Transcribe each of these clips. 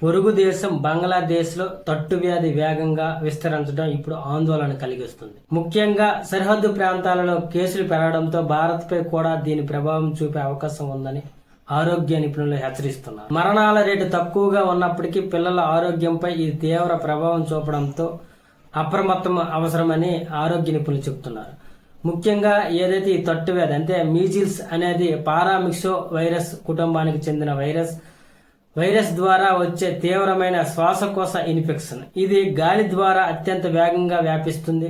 పొరుగు దేశం బంగ్లాదేశ్లో తట్టు వ్యాధి వేగంగా విస్తరించడం ఇప్పుడు ఆందోళన కలిగిస్తుంది. ముఖ్యంగా సరిహద్దు ప్రాంతాలలో కేసులు పెరగడంతో భారత్పై కూడా దీని ప్రభావం చూపే అవకాశం ఉందని ఆరోగ్య నిపుణులు హెచ్చరిస్తున్నారు. మరణాల రేటు తక్కువగా ఉన్నప్పటికీ పిల్లల ఆరోగ్యంపై ఇది తీవ్ర ప్రభావం చూపడంతో అప్రమత్తం అవసరమని ఆరోగ్య నిపుణులు చెబుతున్నారు. ముఖ్యంగా ఏదైతే ఈ తట్టు వ్యాధి అంటే మీజిల్స్ అనేది పారామిక్సో వైరస్ కుటుంబానికి చెందిన వైరస్ ద్వారా వచ్చే తీవ్రమైన శ్వాసకోశ ఇన్ఫెక్షన్. ఇది గాలి ద్వారా అత్యంత వేగంగా వ్యాపిస్తుంది.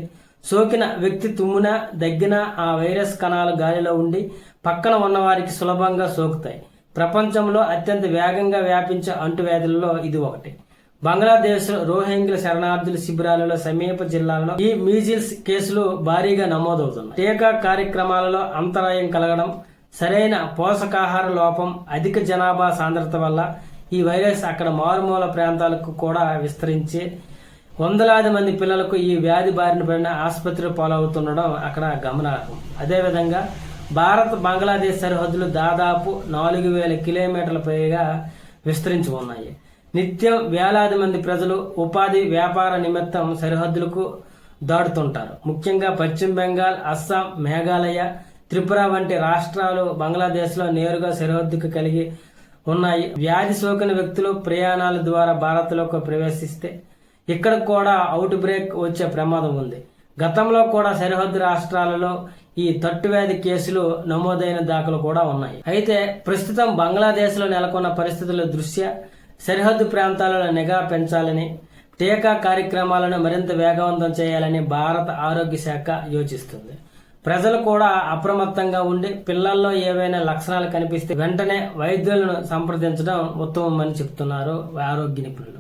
సోకిన వ్యక్తి తుమ్మున దగ్గిన ఆ వైరస్ కణాలు గాలిలో ఉండి పక్కన ఉన్నవారికి సులభంగా సోకుతాయి. ప్రపంచంలో అత్యంత వేగంగా వ్యాపించే అంటువ్యాధులలో ఇది ఒకటి. బంగ్లాదేశ్ రోహింగ్ల శరణార్థుల శిబిరాలలో సమీప జిల్లాలలో ఈ మీజిల్స్ కేసులు భారీగా నమోదవుతున్నాయి. టీకా కార్యక్రమాలలో అంతరాయం కలగడం, సరైన పోషకాహార లోపం, అధిక జనాభా సాంద్రత వల్ల ఈ వైరస్ అక్కడ మారుమూల ప్రాంతాలకు కూడా విస్తరించి వందలాది మంది పిల్లలకు ఈ వ్యాధి బారిన పడిన ఆసుపత్రి పాలవుతుండడం అక్కడ గమనార్హం. అదేవిధంగా భారత్ బంగ్లాదేశ్ సరిహద్దులు దాదాపు 4000 కిలోమీటర్ల పైగా విస్తరించి ఉన్నాయి. నిత్యం వేలాది మంది ప్రజలు ఉపాధి, వ్యాపార నిమిత్తం సరిహద్దులకు దాటుతుంటారు. ముఖ్యంగా పశ్చిమ బెంగాల్, అస్సాం, మేఘాలయ, త్రిపుర వంటి రాష్ట్రాలు బంగ్లాదేశ్లో నేరుగా సరిహద్దుకు కలిగి ఉన్నాయి. వ్యాధి సోకిన వ్యక్తులు ప్రయాణాల ద్వారా భారత్లోకి ప్రవేశిస్తే ఇక్కడ కూడా అవుట్ బ్రేక్ వచ్చే ప్రమాదం ఉంది. గతంలో కూడా సరిహద్దు రాష్ట్రాలలో ఈ తట్టు వ్యాధి కేసులు నమోదైన దాఖలు కూడా ఉన్నాయి. అయితే ప్రస్తుతం బంగ్లాదేశ్లో నెలకొన్న పరిస్థితుల దృష్ట్యా సరిహద్దు ప్రాంతాలలో నిఘా పెంచాలని, టీకా కార్యక్రమాలను మరింత వేగవంతం చేయాలని భారత ఆరోగ్య శాఖ యోచిస్తుంది. ప్రజలు కూడా అప్రమత్తంగా ఉండి పిల్లల్లో ఏవైనా లక్షణాలు కనిపిస్తే వెంటనే వైద్యులను సంప్రదించడం ఉత్తమమని చెప్తున్నారు ఆరోగ్య నిపుణులు.